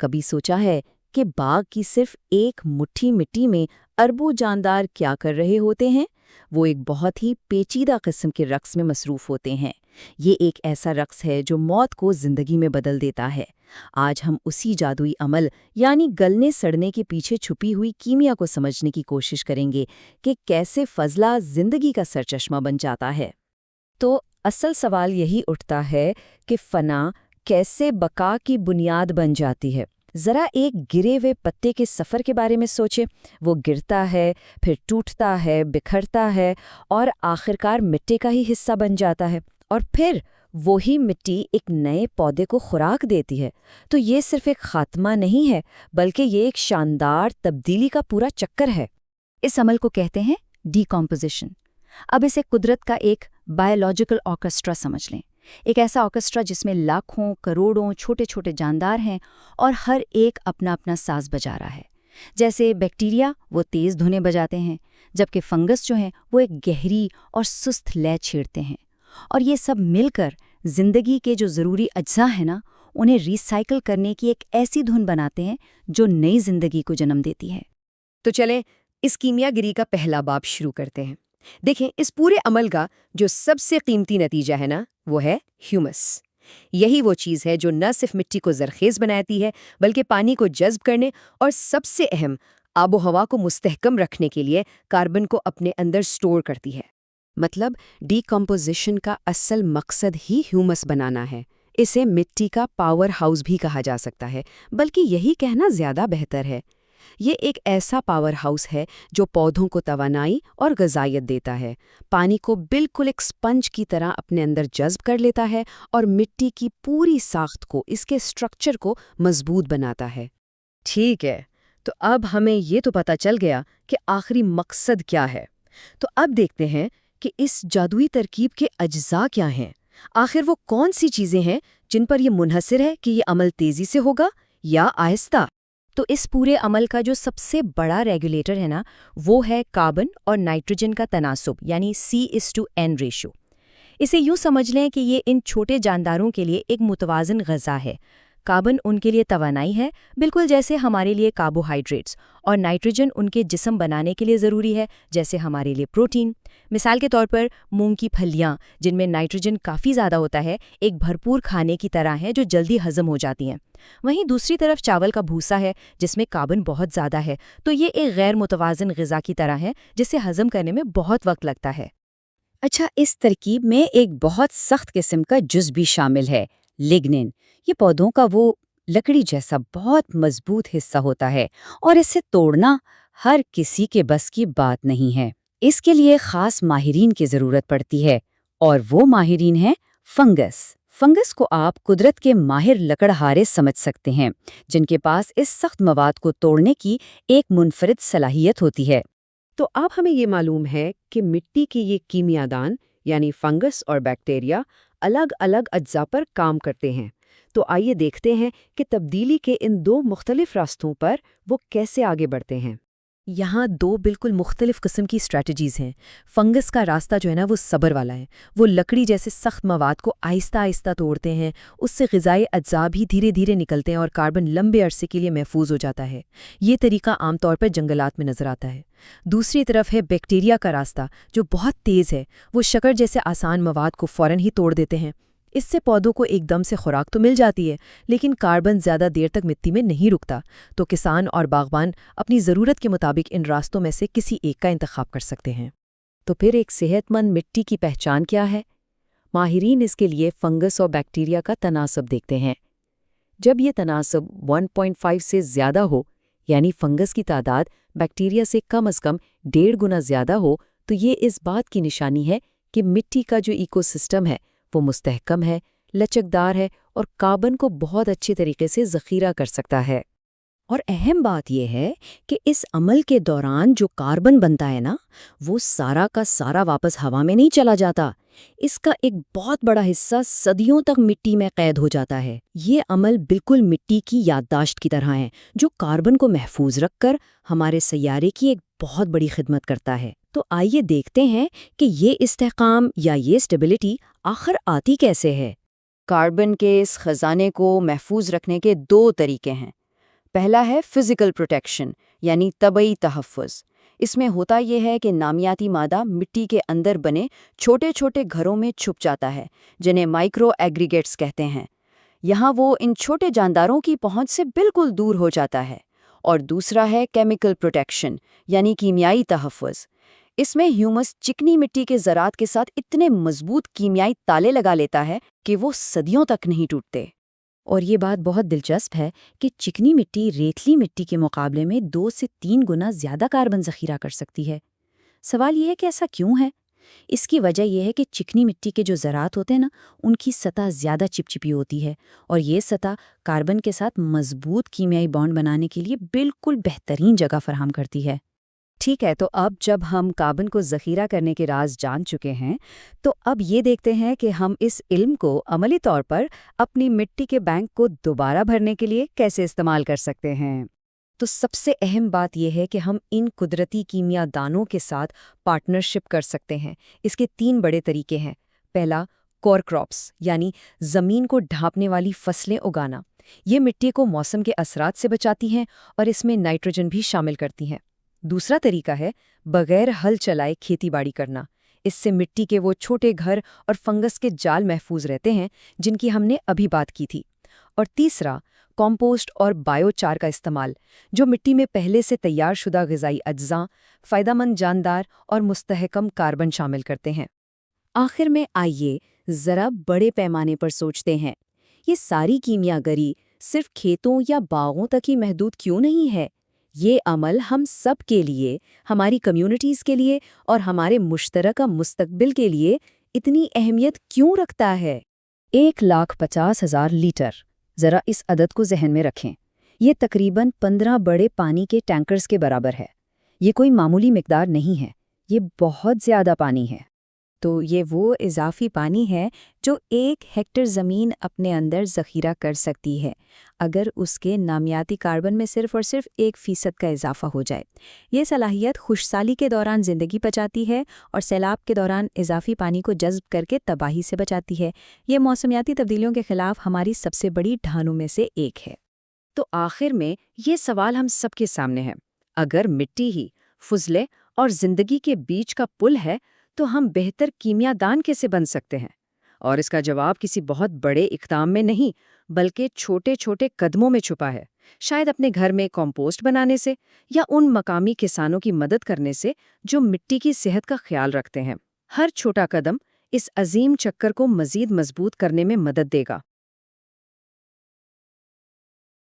کبھی سوچا ہے کہ باغ کی صرف ایک مٹھی مٹی میں اربوں جاندار کیا کر رہے ہوتے ہیں؟ وہ ایک بہت ہی پیچیدہ قسم کے رقص میں مصروف ہوتے ہیں۔ یہ ایک ایسا رقص ہے جو موت کو زندگی میں بدل دیتا ہے۔ آج ہم اسی جادوئی عمل یعنی گلنے سڑنے کے پیچھے چھپی ہوئی کیمیا کو سمجھنے کی کوشش کریں گے کہ کیسے فضلہ زندگی کا سرچشمہ بن جاتا ہے۔ تو اصل سوال یہی اٹھتا ہے کہ فنا کیسے بقا کی بنیاد بن جاتی ہے؟ ذرا ایک گرے ہوئے پتے کے سفر کے بارے میں سوچیں۔ وہ گرتا ہے، پھر ٹوٹتا ہے، بکھرتا ہے اور آخرکار مٹی کا ہی حصہ بن جاتا ہے، اور پھر وہی مٹی ایک نئے پودے کو خوراک دیتی ہے۔ تو یہ صرف ایک خاتمہ نہیں ہے، بلکہ یہ ایک شاندار تبدیلی کا پورا چکر ہے۔ اس عمل کو کہتے ہیں ڈیکمپوزیشن۔ اب اسے قدرت کا ایک بایولوجیکل آرکسٹرا سمجھ لیں، ایک ایسا آرکسٹرا جس میں لاکھوں کروڑوں چھوٹے چھوٹے جاندار ہیں اور ہر ایک اپنا اپنا ساز بجا رہا ہے۔ جیسے بیکٹیریا وہ تیز دھنیں بجاتے ہیں، جبکہ فنگس جو ہیں وہ ایک گہری اور سست لے چھیڑتے ہیں، اور یہ سب مل کر زندگی کے جو ضروری اجزاء ہیں نا، انہیں ری سائیکل کرنے کی ایک ایسی دھن بناتے ہیں جو نئی زندگی کو جنم دیتی ہے۔ تو چلیں اس کیمیا گری کا پہلا باب شروع کرتے ہیں۔ دیکھیں، اس پورے عمل کا جو سب سے قیمتی نتیجہ ہے نا، وہ ہے ہیومس۔ یہی وہ چیز ہے جو نہ صرف مٹی کو زرخیز بناتی ہے، بلکہ پانی کو جذب کرنے اور سب سے اہم آب و ہوا کو مستحکم رکھنے کے لیے کاربن کو اپنے اندر سٹور کرتی ہے۔ مطلب ڈیکمپوزیشن کا اصل مقصد ہی ہیومس بنانا ہے۔ اسے مٹی کا پاور ہاؤس بھی کہا جا سکتا ہے، بلکہ یہی کہنا زیادہ بہتر ہے۔ یہ ایک ایسا پاور ہاؤس ہے جو پودوں کو توانائی اور غذائیت دیتا ہے، پانی کو بالکل ایک سپنج کی طرح اپنے اندر جذب کر لیتا ہے اور مٹی کی پوری ساخت کو، اس کے اسٹرکچر کو مضبوط بناتا ہے۔ ٹھیک ہے، تو اب ہمیں یہ تو پتہ چل گیا کہ آخری مقصد کیا ہے۔ تو اب دیکھتے ہیں کہ اس جادوئی ترکیب کے اجزاء کیا ہیں۔ آخر وہ کون سی چیزیں ہیں جن پر یہ منحصر ہے کہ یہ عمل تیزی سے ہوگا یا آہستہ؟ تو اس پورے عمل کا جو سب سے بڑا ریگولیٹر ہے نا، وہ ہے کاربن اور نائٹروجن کا تناسب، یعنی C:N ریشو۔ اسے یوں سمجھ لیں کہ یہ ان چھوٹے جانداروں کے لیے ایک متوازن غذا ہے۔ کاربن ان کے لیے توانائی ہے، بالکل جیسے ہمارے لیے کاربوہائیڈریٹس، اور نائٹروجن ان کے جسم بنانے کے لیے ضروری ہے، جیسے ہمارے لیے پروٹین۔ مثال کے طور پر مونگ کی پھلیاں، جن میں نائٹروجن کافی زیادہ ہوتا ہے، ایک بھرپور کھانے کی طرح ہیں جو جلدی ہضم ہو جاتی ہیں۔ وہیں دوسری طرف چاول کا بھوسا ہے، جس میں کاربن بہت زیادہ ہے، تو یہ ایک غیر متوازن غذا کی طرح ہے جسے ہضم کرنے میں بہت وقت لگتا ہے۔ اچھا، اس ترکیب میں ایک بہت سخت قسم کا جز بھی شامل ہے، لیگنن۔ یہ پودوں کا وہ لکڑی جیسا بہت مضبوط حصہ ہوتا ہے، اور اسے توڑنا ہر کسی کے بس کی بات نہیں ہے۔ اس کے لیے خاص ماہرین کی ضرورت پڑتی ہے، اور وہ ماہرین ہیں فنگس۔ فنگس کو آپ قدرت کے ماہر لکڑہارے سمجھ سکتے ہیں، جن کے پاس اس سخت مواد کو توڑنے کی ایک منفرد صلاحیت ہوتی ہے۔ تو اب ہمیں یہ معلوم ہے کہ مٹی کے یہ کیمیا دان یعنی فنگس اور بیکٹیریا الگ الگ اجزاء پر کام کرتے ہیں۔ تو آئیے دیکھتے ہیں کہ تبدیلی کے ان دو مختلف راستوں پر وہ کیسے آگے بڑھتے ہیں۔ یہاں دو بالکل مختلف قسم کی اسٹریٹجیز ہیں۔ فنگس کا راستہ جو ہے نا، وہ صبر والا ہے۔ وہ لکڑی جیسے سخت مواد کو آہستہ آہستہ توڑتے ہیں، اس سے غذائی اجزاء بھی دھیرے دھیرے نکلتے ہیں اور کاربن لمبے عرصے کے لیے محفوظ ہو جاتا ہے۔ یہ طریقہ عام طور پر جنگلات میں نظر آتا ہے۔ دوسری طرف ہے بیکٹیریا کا راستہ، جو بہت تیز ہے۔ وہ شکر جیسے آسان مواد کو فوراً ہی توڑ دیتے ہیں۔ اس سے پودوں کو ایک دم سے خوراک تو مل جاتی ہے، لیکن کاربن زیادہ دیر تک مٹی میں نہیں رکتا۔ تو کسان اور باغبان اپنی ضرورت کے مطابق ان راستوں میں سے کسی ایک کا انتخاب کر سکتے ہیں۔ تو پھر ایک صحت مند مٹی کی پہچان کیا ہے؟ ماہرین اس کے لیے فنگس اور بیکٹیریا کا تناسب دیکھتے ہیں۔ جب یہ تناسب 1.5 سے زیادہ ہو، یعنی فنگس کی تعداد بیکٹیریا سے کم از کم 1.5 گنا زیادہ ہو، تو یہ اس بات کی نشانی ہے کہ مٹی کا جو ایکو سسٹم ہے وہ مستحکم ہے، لچکدار ہے اور کاربن کو بہت اچھے طریقے سے ذخیرہ کر سکتا ہے۔ اور اہم بات یہ ہے کہ اس عمل کے دوران جو کاربن بنتا ہے نا، وہ سارا کا سارا واپس ہوا میں نہیں چلا جاتا۔ اس کا ایک بہت بڑا حصہ صدیوں تک مٹی میں قید ہو جاتا ہے۔ یہ عمل بالکل مٹی کی یادداشت کی طرح ہے، جو کاربن کو محفوظ رکھ کر ہمارے سیارے کی ایک بہت بڑی خدمت کرتا ہے۔ تو آئیے دیکھتے ہیں کہ یہ استحکام یا یہ اسٹیبلٹی آخر آتی کیسے ہے۔ کاربن کے اس خزانے کو محفوظ رکھنے کے دو طریقے ہیں۔ پہلا ہے فزیکل پروٹیکشن یعنی طبعی تحفظ۔ اس میں ہوتا یہ ہے کہ نامیاتی مادہ مٹی کے اندر بنے چھوٹے چھوٹے گھروں میں چھپ جاتا ہے، جنہیں مائکرو ایگریگیٹس کہتے ہیں۔ یہاں وہ ان چھوٹے جانداروں کی پہنچ سے بالکل دور ہو جاتا ہے۔ اور دوسرا ہے کیمیکل پروٹیکشن یعنی کیمیائی تحفظ۔ اس میں ہیومس چکنی مٹی کے ذرات کے ساتھ اتنے مضبوط کیمیائی تالے لگا لیتا ہے کہ وہ صدیوں تک نہیں ٹوٹتے۔ اور یہ بات بہت دلچسپ ہے کہ چکنی مٹی ریتلی مٹی کے مقابلے میں 2 سے 3 گنا زیادہ کاربن ذخیرہ کر سکتی ہے۔ سوال یہ ہے کہ ایسا کیوں ہے؟ اس کی وجہ یہ ہے کہ چکنی مٹی کے جو ذرات ہوتے ہیں نا، ان کی سطح زیادہ چپچپی ہوتی ہے، اور یہ سطح کاربن کے ساتھ مضبوط کیمیائی بانڈ بنانے کے لیے بالکل بہترین جگہ فراہم کرتی ہے۔ ٹھیک ہے، تو اب جب ہم کاربن کو ذخیرہ کرنے کے راز جان چکے ہیں، تو اب یہ دیکھتے ہیں کہ ہم اس علم کو عملی طور پر اپنی مٹی کے بینک کو دوبارہ بھرنے کے لیے کیسے استعمال کر سکتے ہیں۔ تو سب سے اہم بات یہ ہے کہ ہم ان قدرتی کیمیا دانوں کے ساتھ پارٹنرشپ کر سکتے ہیں۔ اس کے 3 بڑے طریقے ہیں۔ پہلا، کور کراپس یعنی زمین کو ڈھانپنے والی فصلیں اگانا۔ یہ مٹی کو موسم کے اثرات سے بچاتی ہیں اور اس میں نائٹروجن بھی شامل کرتی ہیں۔ دوسرا طریقہ ہے بغیر ہل چلائے کھیتی باڑی کرنا۔ اس سے مٹی کے وہ چھوٹے گھر اور فنگس کے جال محفوظ رہتے ہیں جن کی ہم نے ابھی بات کی تھی۔ اور تیسرا، کمپوسٹ اور بائیو چار کا استعمال، جو مٹی میں پہلے سے تیار شدہ غذائی اجزاء، فائدہ مند جاندار اور مستحکم کاربن شامل کرتے ہیں۔ آخر میں آئیے ذرا بڑے پیمانے پر سوچتے ہیں، یہ ساری کیمیا گری صرف کھیتوں یا باغوں تک ہی محدود کیوں نہیں ہے؟ یہ عمل ہم سب کے لیے، ہماری کمیونٹیز کے لیے اور ہمارے مشترکہ مستقبل کے لیے اتنی اہمیت کیوں رکھتا ہے؟ 1,50,000 لیٹر، ذرا اس عدد کو ذہن میں رکھیں۔ یہ تقریباً 15 بڑے پانی کے ٹینکرز کے برابر ہے۔ یہ کوئی معمولی مقدار نہیں ہے، یہ بہت زیادہ پانی ہے۔ تو یہ وہ اضافی پانی ہے جو 1 ہیکٹر زمین اپنے اندر ذخیرہ کر سکتی ہے، اگر اس کے نامیاتی کاربن میں صرف اور صرف 1% کا اضافہ ہو جائے۔ یہ صلاحیت خشکسالی کے دوران زندگی بچاتی ہے اور سیلاب کے دوران اضافی پانی کو جذب کر کے تباہی سے بچاتی ہے۔ یہ موسمیاتی تبدیلیوں کے خلاف ہماری سب سے بڑی ڈھالوں میں سے ایک ہے۔ تو آخر میں یہ سوال ہم سب کے سامنے ہے، اگر مٹی ہی فضلے اور زندگی کے بیچ کا پل ہے تو ہم بہتر کیمیا دان کیسے بن سکتے ہیں؟ اور اس کا جواب کسی بہت بڑے اقدام میں نہیں، بلکہ چھوٹے چھوٹے قدموں میں چھپا ہے۔ شاید اپنے گھر میں کمپوسٹ بنانے سے، یا ان مقامی کسانوں کی مدد کرنے سے جو مٹی کی صحت کا خیال رکھتے ہیں۔ ہر چھوٹا قدم اس عظیم چکر کو مزید مضبوط کرنے میں مدد دے گا۔